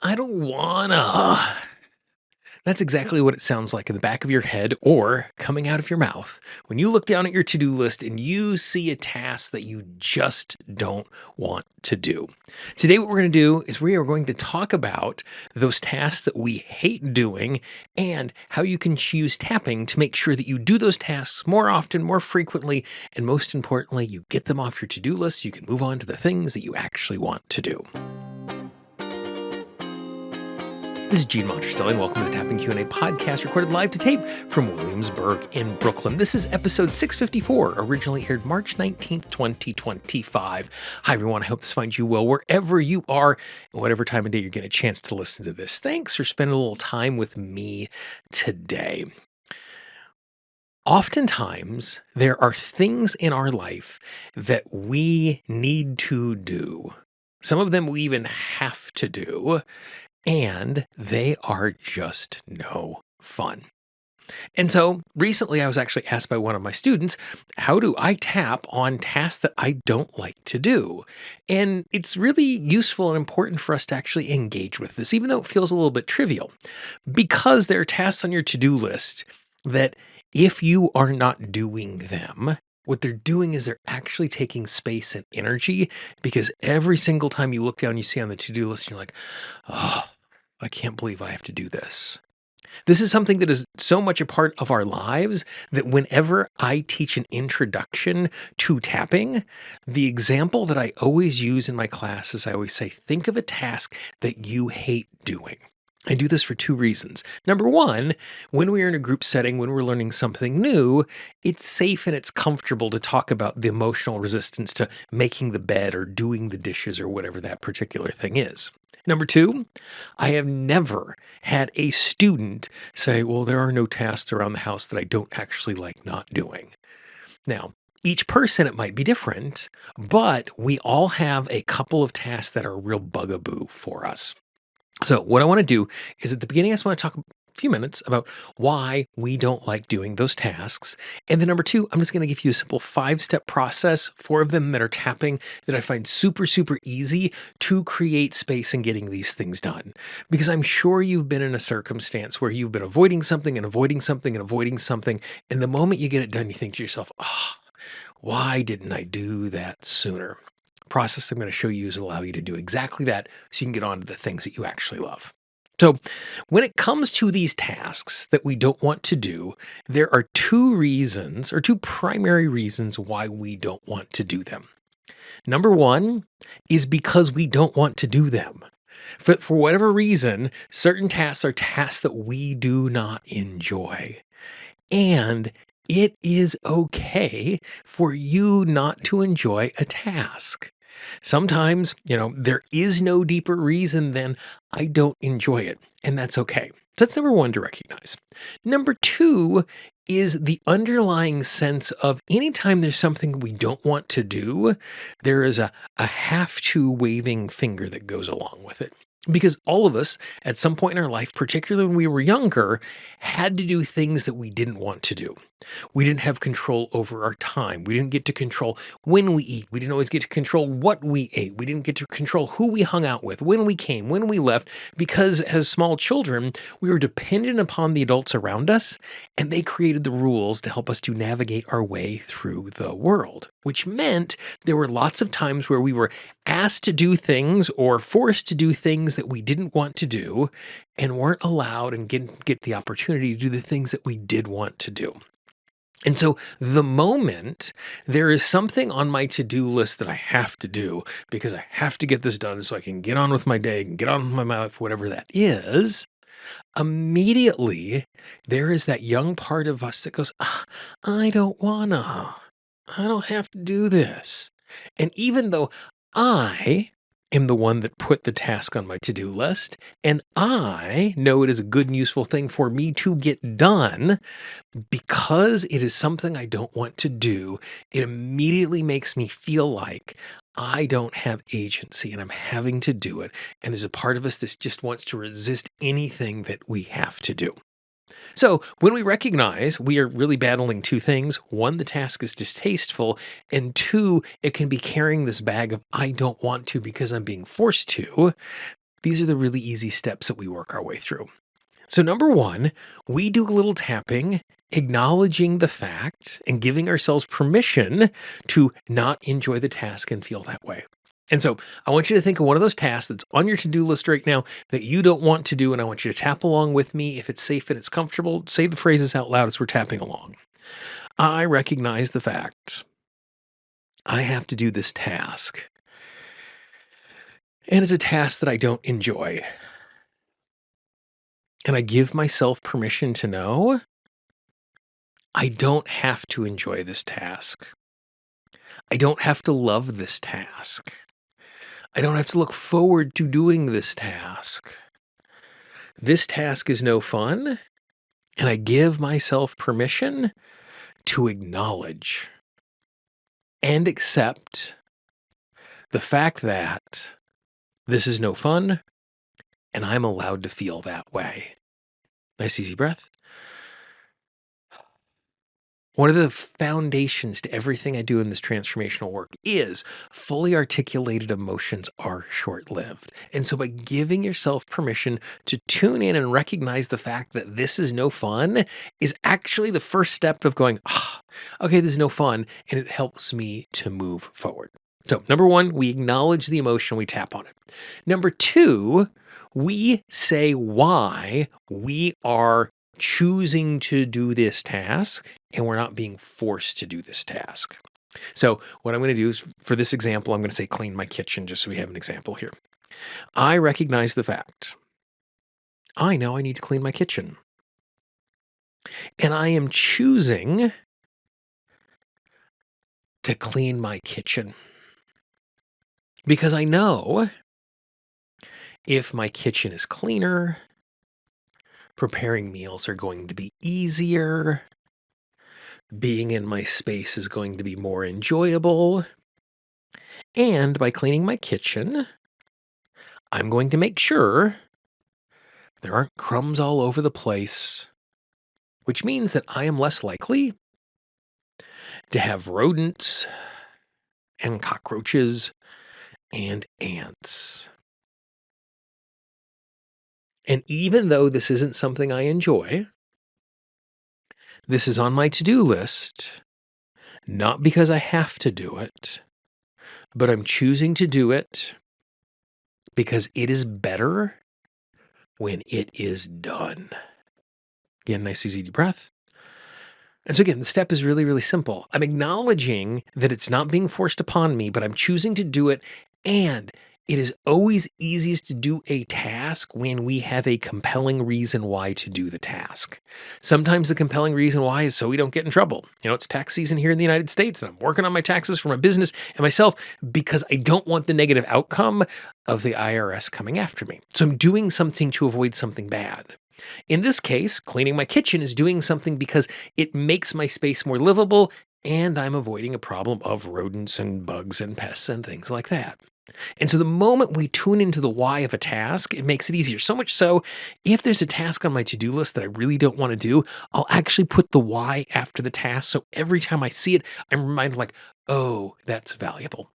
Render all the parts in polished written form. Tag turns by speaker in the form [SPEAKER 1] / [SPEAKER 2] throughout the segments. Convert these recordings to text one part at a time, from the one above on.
[SPEAKER 1] I don't wanna. That's exactly what it sounds like in the back of your head or coming out of your mouth when you look down at your to do list and you see a task that you just don't want to do. Today, what we're going to do is we are going to talk about those tasks that we hate doing and how you can use tapping to make sure that you do those tasks more often, more frequently, and most importantly, you get them off your to do list. So you can move on to the things that you actually want to do. This is Monterastelli, and welcome to the Tapping Q&A podcast recorded live to tape from Williamsburg in Brooklyn. This is episode 654, originally aired March 19th, 2025. Hi, everyone. I hope this finds you well wherever you are and whatever time of day you're getting a chance to listen to this. Thanks for spending a little time with me today. Oftentimes, there are things in our life that we need to do. Some of them we even have to do. And they are just no fun. And so recently I was actually asked by one of my students, how do I tap on tasks that I don't like to do? And it's really useful and important for us to actually engage with this, even though it feels a little bit trivial, because there are tasks on your to-do list that if you are not doing them, what they're doing is they're actually taking space and energy, because every single time you look down, you see on the to-do list, you're like, oh, I can't believe I have to do this. This is something that is so much a part of our lives that whenever I teach an introduction to tapping, the example that I always use in my classes, I always say, think of a task that you hate doing. I do this for two reasons. Number one, when we are in a group setting, when we're learning something new, it's safe and it's comfortable to talk about the emotional resistance to making the bed or doing the dishes or whatever that particular thing is. Number two, I have never had a student say, well, there are no tasks around the house that I don't actually like not doing. Now, each person, it might be different, but we all have a couple of tasks that are a real bugaboo for us. So what I want to do is at the beginning, I just want to talk a few minutes about why we don't like doing those tasks. And then number two, I'm just going to give you a simple 5-step process, 4 of them that are tapping that I find super, super easy to create space in getting these things done. Because I'm sure you've been in a circumstance where you've been avoiding something and avoiding something and avoiding something. And the moment you get it done, you think to yourself, oh, why didn't I do that sooner? Process I'm going to show you is allow you to do exactly that so you can get on to the things that you actually love. So when it comes to these tasks that we don't want to do, there are 2 reasons or 2 primary reasons why we don't want to do them. Number 1 is because we don't want to do them. For whatever reason, certain tasks are tasks that we do not enjoy. And it is okay for you not to enjoy a task. Sometimes, there is no deeper reason than I don't enjoy it, and that's okay. So that's number 1 to recognize. Number 2 is the underlying sense of anytime there's something we don't want to do, there is a have to waving finger that goes along with it. Because all of us at some point in our life, particularly when we were younger, had to do things that we didn't want to do. We didn't have control over our time. We didn't get to control when we eat. We didn't always get to control what we ate. We didn't get to control who we hung out with, when we came, when we left, because as small children, we were dependent upon the adults around us, and they created the rules to help us to navigate our way through the world, which meant there were lots of times where we were asked to do things or forced to do things that we didn't want to do and weren't allowed and get the opportunity to do the things that we did want to do. And so the moment there is something on my to-do list that I have to do because I have to get this done so I can get on with my day and get on with my life, whatever that is, immediately there is that young part of us that goes, I don't wanna. I don't have to do this. And even though I am the one that put the task on my to-do list, and I know it is a good and useful thing for me to get done, because it is something I don't want to do, it immediately makes me feel like I don't have agency and I'm having to do it. And there's a part of us that just wants to resist anything that we have to do. So when we recognize we are really battling 2 things, 1, the task is distasteful, and 2, it can be carrying this bag of I don't want to because I'm being forced to, These are the really easy steps that we work our way through. So, number one, we do a little tapping, acknowledging the fact and giving ourselves permission to not enjoy the task and feel that way. And so, I want you to think of one of those tasks that's on your to do list right now that you don't want to do. And I want you to tap along with me. If it's safe and it's comfortable, say the phrases out loud as we're tapping along. I recognize the fact I have to do this task. And it's a task that I don't enjoy. And I give myself permission to know I don't have to enjoy this task. I don't have to love this task. I don't have to look forward to doing this task. This task is no fun, and I give myself permission to acknowledge and accept the fact that this is no fun, and I'm allowed to feel that way. Nice, easy breath. One of the foundations to everything I do in this transformational work is fully articulated emotions are short-lived. And so by giving yourself permission to tune in and recognize the fact that this is no fun is actually the first step of going, okay, this is no fun. And it helps me to move forward. So number one, we acknowledge the emotion, we tap on it. Number two, we say why we are choosing to do this task and we're not being forced to do this task. So what I'm going to do is, for this example, I'm going to say clean my kitchen just so we have an example here. I recognize the fact. I know I need to clean my kitchen. And I am choosing to clean my kitchen because I know if my kitchen is cleaner, preparing meals are going to be easier. Being in my space is going to be more enjoyable. And by cleaning my kitchen, I'm going to make sure there aren't crumbs all over the place, which means that I am less likely to have rodents and cockroaches and ants. And even though this isn't something I enjoy, this is on my to-do list, not because I have to do it, but I'm choosing to do it because it is better when it is done. Again, nice, easy, deep breath. And so again, the step is really, really simple. I'm acknowledging that it's not being forced upon me, but I'm choosing to do it. And it is always easiest to do a task when we have a compelling reason why to do the task. Sometimes the compelling reason why is so we don't get in trouble. It's tax season here in the United States, and I'm working on my taxes for my business and myself because I don't want the negative outcome of the IRS coming after me. So I'm doing something to avoid something bad. In this case, cleaning my kitchen is doing something because it makes my space more livable and I'm avoiding a problem of rodents and bugs and pests and things like that. And so the moment we tune into the why of a task, it makes it easier. So much so, if there's a task on my to-do list that I really don't want to do, I'll actually put the why after the task. So every time I see it, I'm reminded like, oh, that's valuable.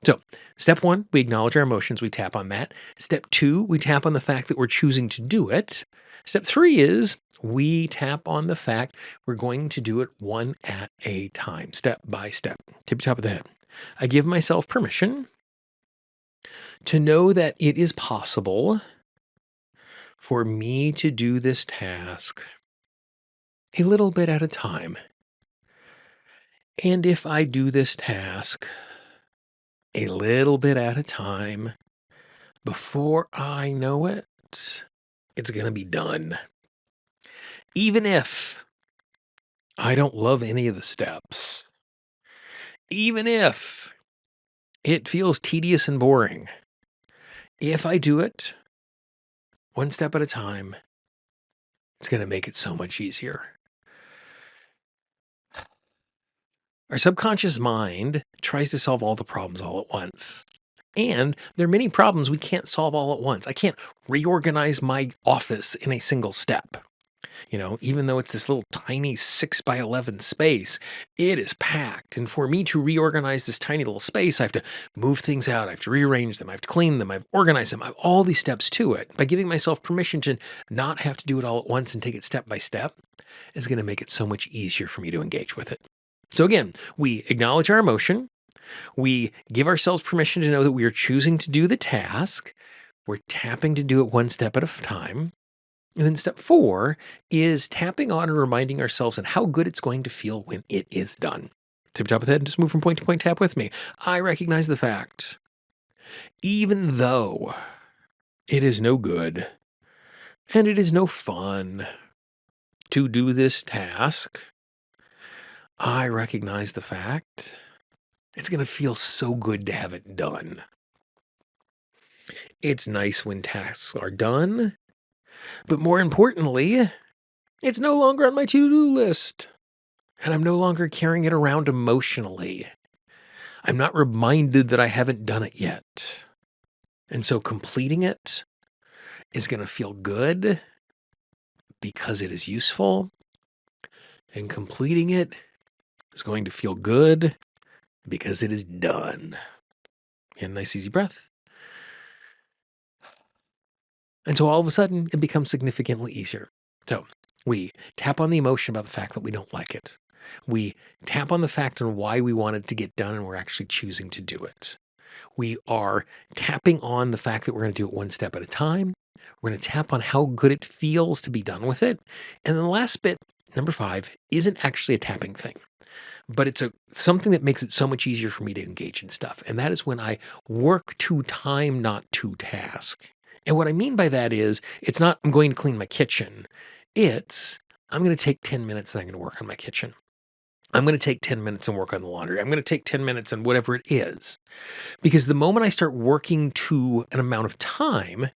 [SPEAKER 1] So step one, we acknowledge our emotions. We tap on that. Step two, we tap on the fact that we're choosing to do it. Step three is we tap on the fact we're going to do it one at a time, step by step, tippy top of the head. I give myself permission to know that it is possible for me to do this task a little bit at a time. And if I do this task a little bit at a time, before I know it, it's going to be done. Even if I don't love any of the steps, even if it feels tedious and boring, if I do it one step at a time, it's going to make it so much easier. Our subconscious mind tries to solve all the problems all at once. And there are many problems we can't solve all at once. I can't reorganize my office in a single step. Even though it's this little tiny 6 by 11 space, it is packed. And for me to reorganize this tiny little space, I have to move things out. I have to rearrange them. I have to clean them. I have to organize them. I have all these steps to it. By giving myself permission to not have to do it all at once and take it step by step is going to make it so much easier for me to engage with it. So again, we acknowledge our emotion. We give ourselves permission to know that we are choosing to do the task. We're tapping to do it one step at a time. And then step 4 is tapping on and reminding ourselves and how good it's going to feel when it is done. Tip top of the head and just move from point to point, tap with me. I recognize the fact, even though it is no good and it is no fun to do this task, I recognize the fact it's going to feel so good to have it done. It's nice when tasks are done. But more importantly, it's no longer on my to-do list, and I'm no longer carrying it around emotionally. I'm not reminded that I haven't done it yet. And so completing it is going to feel good because it is useful, and completing it is going to feel good because it is done. And a nice easy breath. And so all of a sudden, it becomes significantly easier. So we tap on the emotion about the fact that we don't like it. We tap on the fact on why we want it to get done and we're actually choosing to do it. We are tapping on the fact that we're going to do it one step at a time. We're going to tap on how good it feels to be done with it. And then the last bit, number 5, isn't actually a tapping thing, but it's something that makes it so much easier for me to engage in stuff. And that is when I work to time, not to task. And what I mean by that is, it's not I'm going to clean my kitchen. It's I'm going to take 10 minutes and I'm going to work on my kitchen. I'm going to take 10 minutes and work on the laundry. I'm going to take 10 minutes on whatever it is. Because the moment I start working to an amount of time,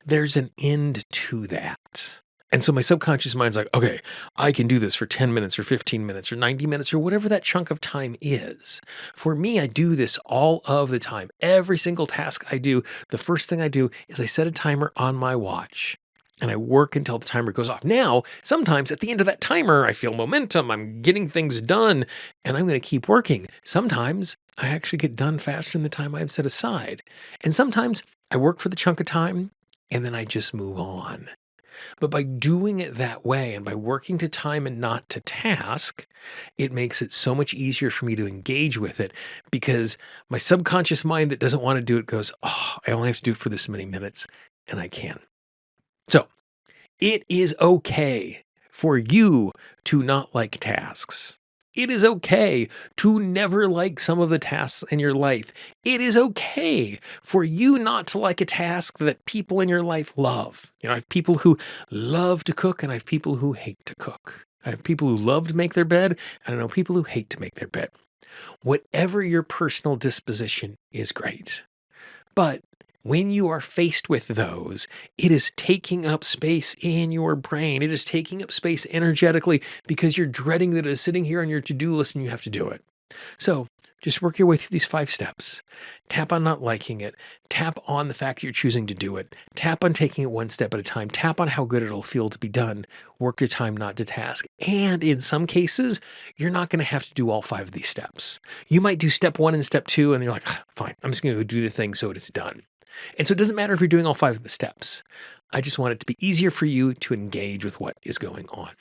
[SPEAKER 1] there's an end to that. And so my subconscious mind's like, okay, I can do this for 10 minutes or 15 minutes or 90 minutes or whatever that chunk of time is. For me, I do this all of the time. Every single task I do, the first thing I do is I set a timer on my watch and I work until the timer goes off. Now, sometimes at the end of that timer, I feel momentum. I'm getting things done and I'm going to keep working. Sometimes I actually get done faster than the time I've set aside. And sometimes I work for the chunk of time and then I just move on. But by doing it that way and by working to time and not to task, it makes it so much easier for me to engage with it because my subconscious mind that doesn't want to do it goes, oh, I only have to do it for this many minutes, and I can. So it is okay for you to not like tasks. It is okay to never like some of the tasks in your life. It is okay for you not to like a task that people in your life love. I have people who love to cook and I have people who hate to cook. I have people who love to make their bed and I know people who hate to make their bed. Whatever your personal disposition is great. But when you are faced with those, it is taking up space in your brain. It is taking up space energetically because you're dreading that it is sitting here on your to-do list and you have to do it. So just work your way through these 5 steps. Tap on not liking it. Tap on the fact you're choosing to do it. Tap on taking it one step at a time. Tap on how good it'll feel to be done. Work your time, not to task. And in some cases, you're not going to have to do all 5 of these steps. You might do step 1 and step 2, and you're like, fine, I'm just going to go do the thing so it's done. And so it doesn't matter if you're doing all 5 of the steps. I just want it to be easier for you to engage with what is going on.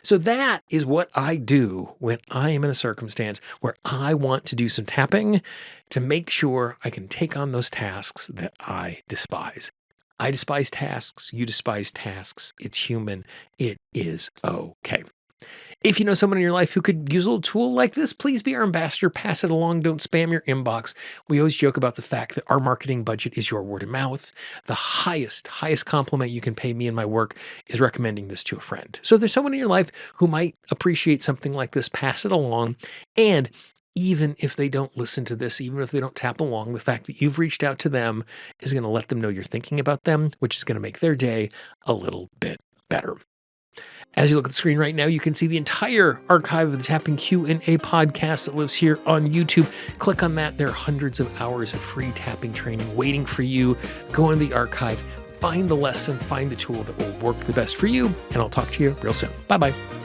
[SPEAKER 1] So that is what I do when I am in a circumstance where I want to do some tapping to make sure I can take on those tasks that I despise. I despise tasks. You despise tasks. It's human. It is okay. If you know someone in your life who could use a little tool like this, please be our ambassador. Pass it along. Don't spam your inbox. We always joke about the fact that our marketing budget is your word of mouth. The highest compliment you can pay me and my work is recommending this to a friend. So if there's someone in your life who might appreciate something like this, pass it along. And even if they don't listen to this, even if they don't tap along, the fact that you've reached out to them is going to let them know you're thinking about them, which is going to make their day a little bit better. As you look at the screen right now, you can see the entire archive of the Tapping Q&A podcast that lives here on YouTube. Click on that. There are hundreds of hours of free tapping training waiting for you. Go into the archive. find the lesson, find the tool that will work the best for you. And I'll talk to you real soon. Bye-bye.